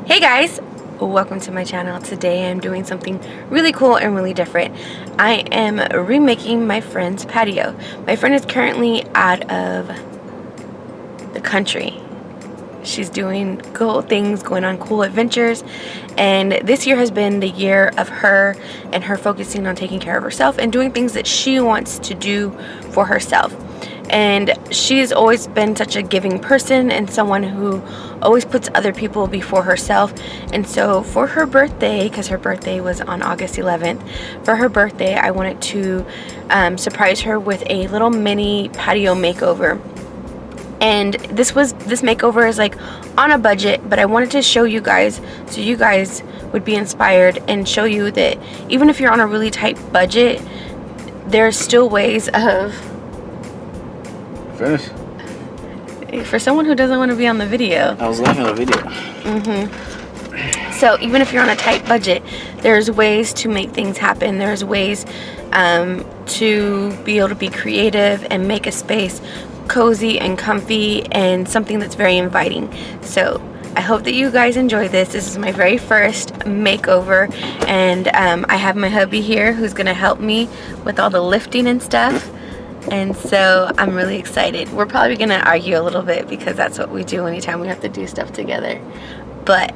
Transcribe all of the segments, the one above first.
Hey guys, welcome to my channel. Today I'm doing something really cool and really different. I am remaking my friend's patio. My friend is currently out of the country. She's doing cool things, going on cool adventures, and this year has been the year of her and her focusing on taking care of herself and doing things that she wants to do for herself. And she's always been such a giving person and someone who always puts other people before herself. And so for her birthday, because her birthday was on August 11th, for her birthday I wanted to surprise her with a little mini patio makeover. And this makeover is like on a budget, but I wanted to show you guys so you guys would be inspired and show you that even if you're on a really tight budget, there's still ways of... Finish. For someone who doesn't want to be on the video. I was laughing at the video. So even if you're on a tight budget, there's ways to make things happen. There's ways to be able to be creative and make a space cozy and comfy and something that's very inviting. So I hope that you guys enjoy this. This is my very first makeover, and I have my hubby here who's gonna help me with all the lifting and stuff. And so I'm really excited. We're probably gonna argue a little bit because that's what we do anytime we have to do stuff together. But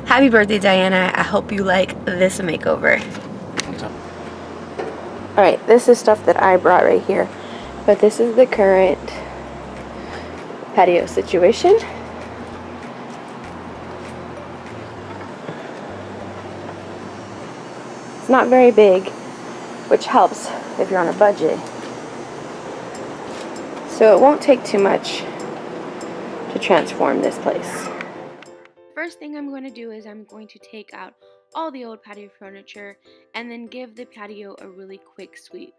happy birthday, Diana. I hope you like this makeover. Alright, this is stuff that I brought right here. But this is the current patio situation. It's not very big, which helps if you're on a budget. So it won't take too much to transform this place. First thing I'm going to do is I'm going to take out all the old patio furniture and then give the patio a really quick sweep.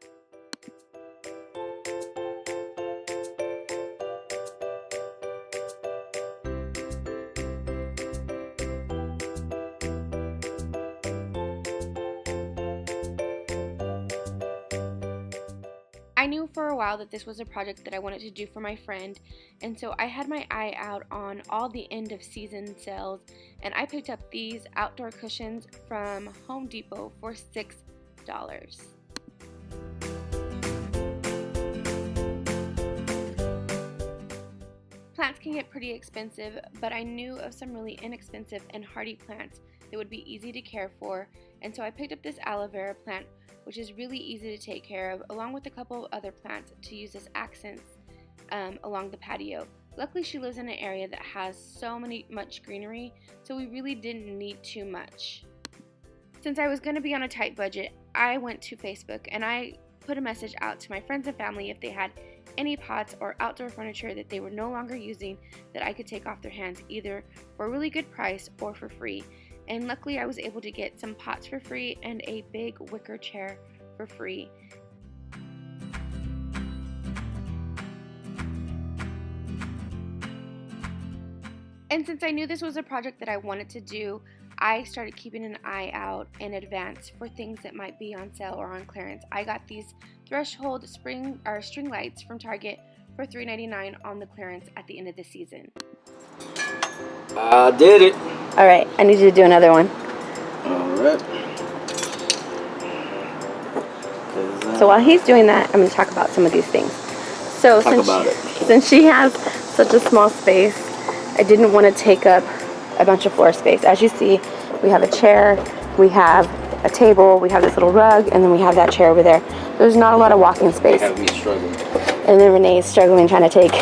I knew for a while that this was a project that I wanted to do for my friend, and so I had my eye out on all the end of season sales, and I picked up these outdoor cushions from Home Depot for $6. Plants can get pretty expensive, but I knew of some really inexpensive and hardy plants that would be easy to care for, and so I picked up this aloe vera plant, which is really easy to take care of, along with a couple of other plants to use as accents along the patio. Luckily, she lives in an area that has much greenery, so we really didn't need too much. Since I was going to be on a tight budget, I went to Facebook and I put a message out to my friends and family if they had any pots or outdoor furniture that they were no longer using that I could take off their hands, either for a really good price or for free. And luckily I was able to get some pots for free and a big wicker chair for free. And since I knew this was a project that I wanted to do, I started keeping an eye out in advance for things that might be on sale or on clearance. I got these threshold string lights from Target for $3.99 on the clearance at the end of the season. I did it. All right, I need you to do another one. All right. So while he's doing that, I'm going to talk about some of these things. So since she has such a small space, I didn't want to take up a bunch of floor space. As you see, we have a chair, we have a table, we have this little rug, and then we have that chair over there. There's not a lot of walking space. Have me struggling. And then Renee's struggling trying to take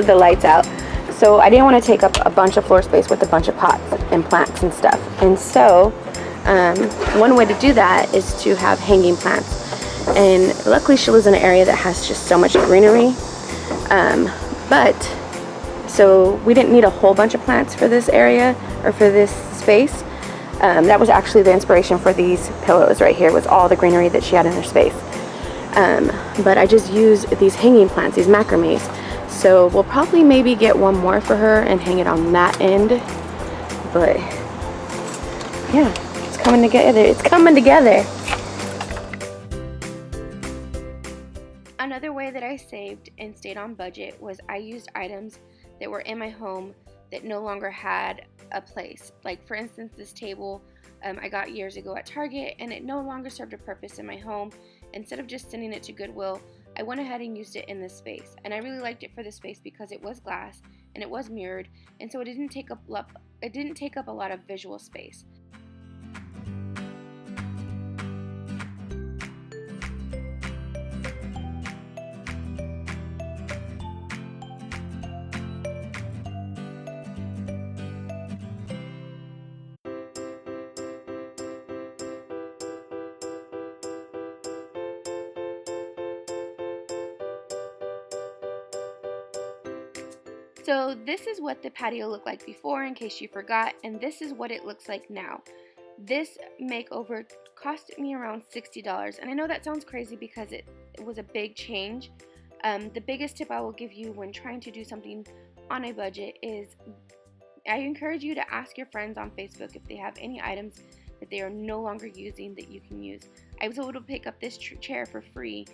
the lights out. So I didn't want to take up a bunch of floor space with a bunch of pots and plants and stuff. And so one way to do that is to have hanging plants. And luckily she lives in an area that has just so much greenery. So we didn't need a whole bunch of plants for this area or for this space. That was actually the inspiration for these pillows right here, was all the greenery that she had in her space. But I just used these hanging plants, these macrames. So we'll probably maybe get one more for her and hang it on that end. But yeah, it's coming together. It's coming together. Another way that I saved and stayed on budget was I used items that were in my home that no longer had a place. Like for instance, this table I got years ago at Target, and it no longer served a purpose in my home. Instead of just sending it to Goodwill, I went ahead and used it in this space, and I really liked it for this space because it was glass and it was mirrored, and so it didn't take up a lot of visual space. So this is what the patio looked like before, in case you forgot, and this is what it looks like now. This makeover cost me around $60, and I know that sounds crazy because it was a big change. The biggest tip I will give you when trying to do something on a budget is I encourage you to ask your friends on Facebook if they have any items that they are no longer using that you can use. I was able to pick up this chair for free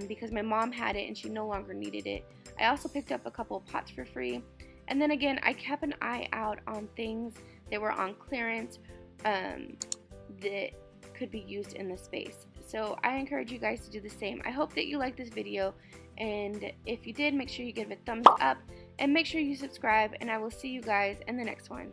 because my mom had it and she no longer needed it. I also picked up a couple of pots for free. And then again, I kept an eye out on things that were on clearance that could be used in the space. So I encourage you guys to do the same. I hope that you liked this video, and if you did, make sure you give it a thumbs up and make sure you subscribe, and I will see you guys in the next one.